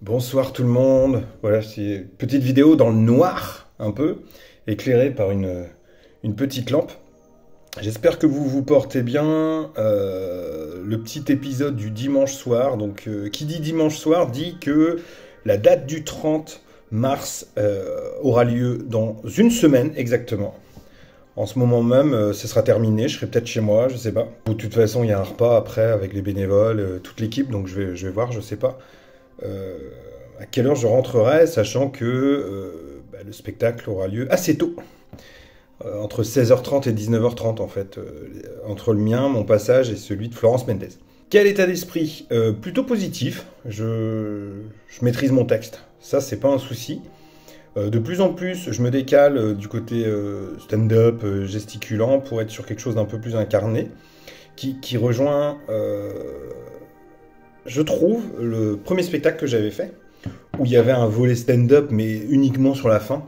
Bonsoir tout le monde. Voilà, c'est une petite vidéo dans le noir, un peu, éclairée par une petite lampe. J'espère que vous vous portez bien. Le petit épisode du dimanche soir. Donc, qui dit dimanche soir dit que la date du 30 mars aura lieu dans une semaine exactement. En ce moment même, ce sera terminé. Je serai peut-être chez moi, je sais pas. De toute façon, il y a un repas après avec les bénévoles, toute l'équipe. Donc, je vais voir, je sais pas. Euh, à quelle heure je rentrerai, sachant que le spectacle aura lieu assez tôt, entre 16h30 et 19h30 en fait, entre le mien, mon passage et celui de Florence Mendes. Quel état d'esprit? Plutôt positif, je maîtrise mon texte, ça c'est pas un souci. De plus en plus, je me décale du côté stand-up, gesticulant, pour être sur quelque chose d'un peu plus incarné, qui rejoint, je trouve, le premier spectacle que j'avais fait, où il y avait un volet stand-up, mais uniquement sur la fin,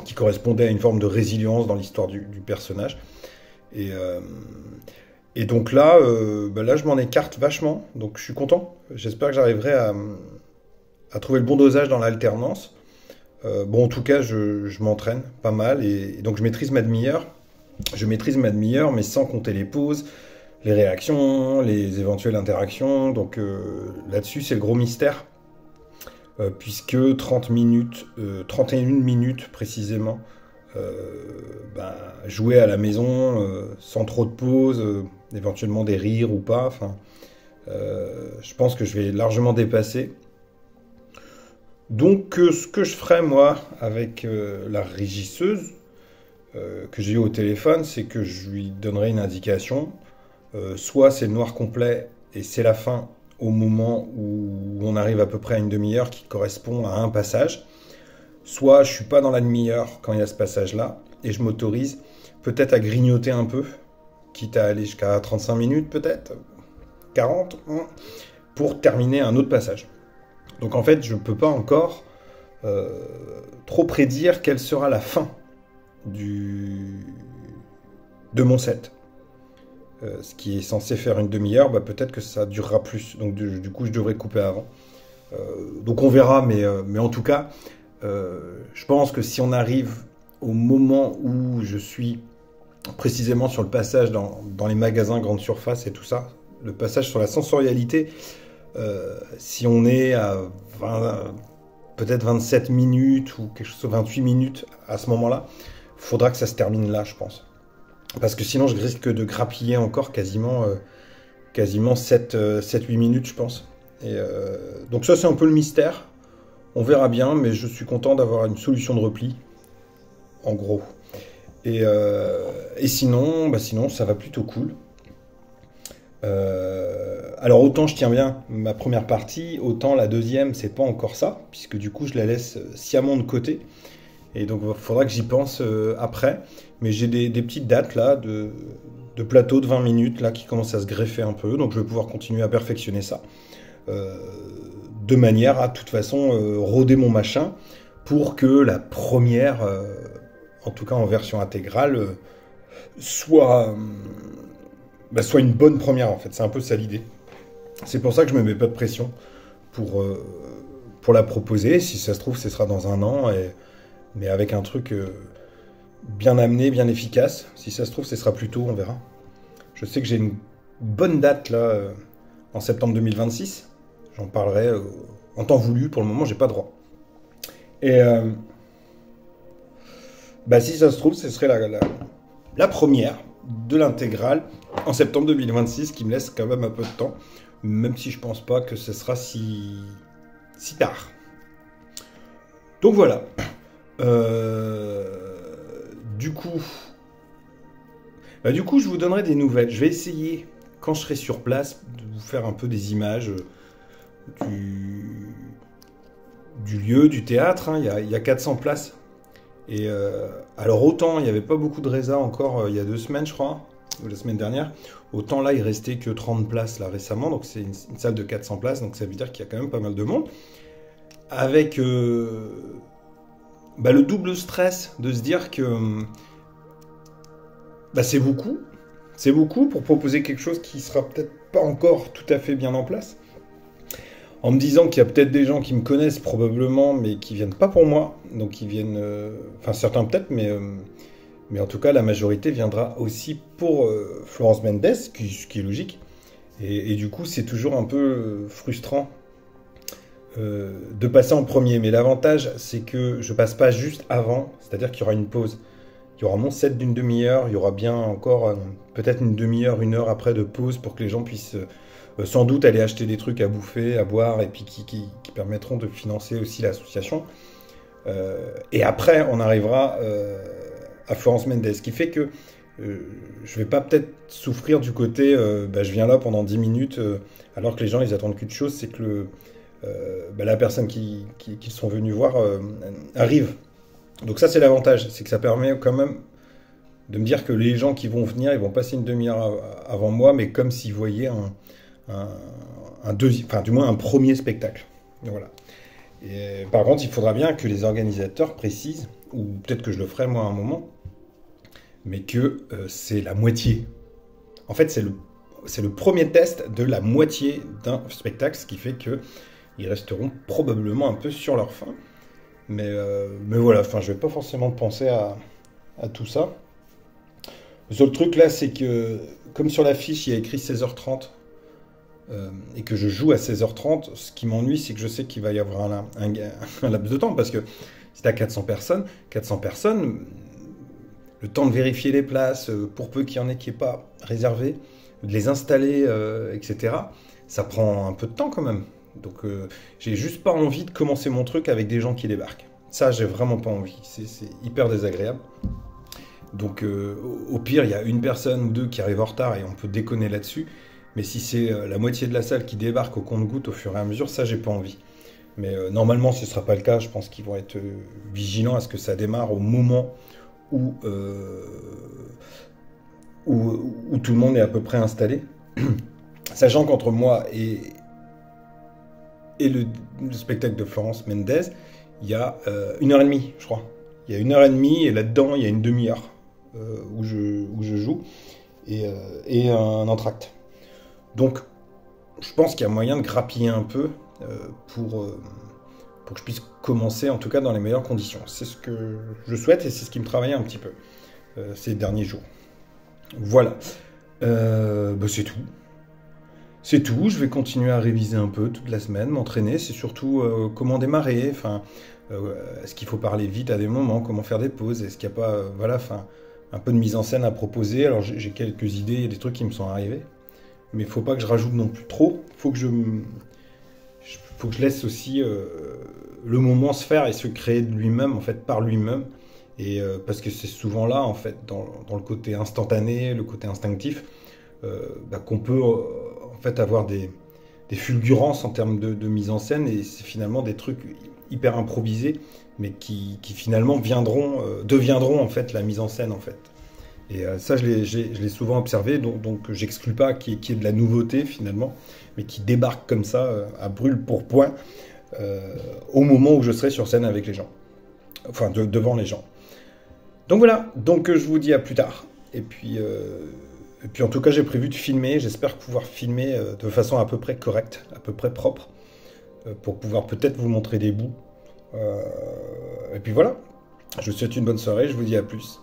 qui correspondait à une forme de résilience dans l'histoire du personnage. Et, euh, et donc là, là, je m'en écarte vachement, donc je suis content. J'espère que j'arriverai à trouver le bon dosage dans l'alternance. Bon, en tout cas, je m'entraîne pas mal, et donc je maîtrise ma demi-heure. Je maîtrise ma demi-heure, mais sans compter les pauses, les réactions, les éventuelles interactions. Donc là-dessus, c'est le gros mystère. Puisque 30 minutes, 31 minutes précisément, jouer à la maison, sans trop de pauses, éventuellement des rires ou pas. Enfin, je pense que je vais largement dépasser. Donc, ce que je ferai, moi, avec la régisseuse que j'ai eu au téléphone, c'est que je lui donnerai une indication. Soit c'est le noir complet et c'est la fin au moment où on arrive à peu près à une demi-heure qui correspond à un passage. Soit je suis pas dans la demi-heure quand il y a ce passage-là et je m'autorise peut-être à grignoter un peu, quitte à aller jusqu'à 35 minutes peut-être, 40, pour terminer un autre passage. Donc en fait, je ne peux pas encore trop prédire quelle sera la fin de mon set. Ce qui est censé faire une demi-heure, peut-être que ça durera plus. Donc du coup, je devrais couper avant. Donc on verra, mais en tout cas, je pense que si on arrive au moment où je suis précisément sur le passage dans les magasins grande surface et tout ça, le passage sur la sensorialité, si on est à 20, peut-être 27 minutes ou quelque chose, 28 minutes à ce moment-là, il faudra que ça se termine là, je pense. Parce que sinon, je risque de grappiller encore quasiment 7-8 minutes, je pense. Et donc ça, c'est un peu le mystère. On verra bien, mais je suis content d'avoir une solution de repli, en gros. Et sinon, ça va plutôt cool. Alors autant je tiens bien ma première partie, autant la deuxième, c'est pas encore ça, puisque du coup, je la laisse sciemment de côté. Et donc, il faudra que j'y pense après. Mais j'ai des petites dates là, de plateau de 20 minutes là, qui commencent à se greffer un peu. Donc, je vais pouvoir continuer à perfectionner ça. De manière à, de toute façon, roder mon machin pour que la première, en tout cas en version intégrale, soit une bonne première en fait. C'est un peu ça l'idée. C'est pour ça que je me mets pas de pression pour la proposer. Si ça se trouve, ce sera dans un an. Mais avec un truc bien amené, bien efficace. Si ça se trouve, ce sera plus tôt, on verra. Je sais que j'ai une bonne date là, en septembre 2026. J'en parlerai en temps voulu. Pour le moment, j'ai pas droit. Et si ça se trouve, ce serait la première de l'intégrale en septembre 2026, qui me laisse quand même un peu de temps. Même si je pense pas que ce sera si tard. Donc voilà. Du coup, je vous donnerai des nouvelles. Je vais essayer, quand je serai sur place, de vous faire un peu des images du lieu, du théâtre. Hein. Il y a 400 places. Et alors autant, il n'y avait pas beaucoup de résa encore il y a 2 semaines, je crois, ou la semaine dernière. Autant là, il restait que 30 places là récemment. Donc c'est une salle de 400 places. Donc ça veut dire qu'il y a quand même pas mal de monde. Avec le double stress de se dire que c'est beaucoup. C'est beaucoup pour proposer quelque chose qui sera peut-être pas encore tout à fait bien en place. en me disant qu'il y a peut-être des gens qui me connaissent probablement, mais qui viennent pas pour moi. Donc ils viennent, enfin certains peut-être, mais en tout cas la majorité viendra aussi pour Florence Mendes, ce qui est logique. Et du coup c'est toujours un peu frustrant de passer en premier. Mais l'avantage c'est que je passe pas juste avant, c'est-à-dire qu'il y aura une pause. Il y aura mon set d'une demi-heure, il y aura bien encore peut-être une demi-heure, une heure après de pause pour que les gens puissent sans doute aller acheter des trucs à bouffer, à boire, et puis qui permettront de financer aussi l'association. Et après, on arrivera à Florence Mendes, ce qui fait que je vais pas peut-être souffrir du côté je viens là pendant 10 minutes, alors que les gens ils attendent qu'une chose, c'est que la personne qui sont venus voir arrive. Donc ça c'est l'avantage, c'est que ça permet quand même de me dire que les gens qui vont venir, ils vont passer une demi-heure avant moi, mais comme s'ils voyaient un deuxième, enfin du moins un premier spectacle. Voilà. Et, par contre, il faudra bien que les organisateurs précisent, ou peut-être que je le ferai moi à un moment, mais que c'est la moitié. En fait, c'est le premier test de la moitié d'un spectacle, ce qui fait qu'ils resteront probablement un peu sur leur faim. Mais voilà, enfin, je vais pas forcément penser à tout ça. Le seul truc là, c'est que, comme sur l'affiche, il y a écrit 16h30, et que je joue à 16h30, ce qui m'ennuie, c'est que je sais qu'il va y avoir un laps de temps, parce que si tu as 400 personnes, le temps de vérifier les places, pour peu qu'il y en ait qui n'est pas réservé, de les installer, etc., ça prend un peu de temps quand même. Donc j'ai juste pas envie de commencer mon truc avec des gens qui débarquent. Ça, j'ai vraiment pas envie. C'est hyper désagréable. Donc au pire, il y a une personne ou deux qui arrivent en retard et on peut déconner là-dessus. Mais si c'est la moitié de la salle qui débarque au compte-gouttes au fur et à mesure, ça, j'ai pas envie. Mais normalement, ce ne sera pas le cas. Je pense qu'ils vont être vigilants à ce que ça démarre au moment où tout le monde est à peu près installé. Sachant qu'entre moi et le spectacle de Florence Mendes, il y a 1h30, je crois. Il y a 1h30 et là-dedans, il y a une demi-heure où je joue et un entracte. Donc, je pense qu'il y a moyen de grappiller un peu pour que je puisse commencer, en tout cas dans les meilleures conditions. C'est ce que je souhaite et c'est ce qui me travaille un petit peu ces derniers jours. Voilà. C'est tout. C'est tout. Je vais continuer à réviser un peu toute la semaine, m'entraîner. C'est surtout comment démarrer. Enfin, est-ce qu'il faut parler vite à des moments, comment faire des pauses, est-ce qu'il n'y a pas, un peu de mise en scène à proposer. Alors j'ai quelques idées, il y a des trucs qui me sont arrivés. Mais il ne faut pas que je rajoute non plus trop. Il faut que je laisse aussi le moment se faire et se créer de lui-même, en fait, par lui-même. Et parce que c'est souvent là, en fait, dans le côté instantané, le côté instinctif, qu'on peut en fait avoir des fulgurances en termes de mise en scène. Et c'est finalement des trucs hyper improvisés, mais qui finalement deviendront en fait la mise en scène, en fait. Et ça, je l'ai souvent observé, donc j'exclus pas qu'il y ait de la nouveauté finalement, mais qui débarque comme ça, à brûle pour point, au moment où je serai sur scène avec les gens. Enfin, devant les gens. Donc voilà, donc je vous dis à plus tard. Et puis en tout cas, j'ai prévu de filmer, j'espère pouvoir filmer de façon à peu près correcte, à peu près propre, pour pouvoir peut-être vous montrer des bouts. Et puis voilà, je vous souhaite une bonne soirée, je vous dis à plus.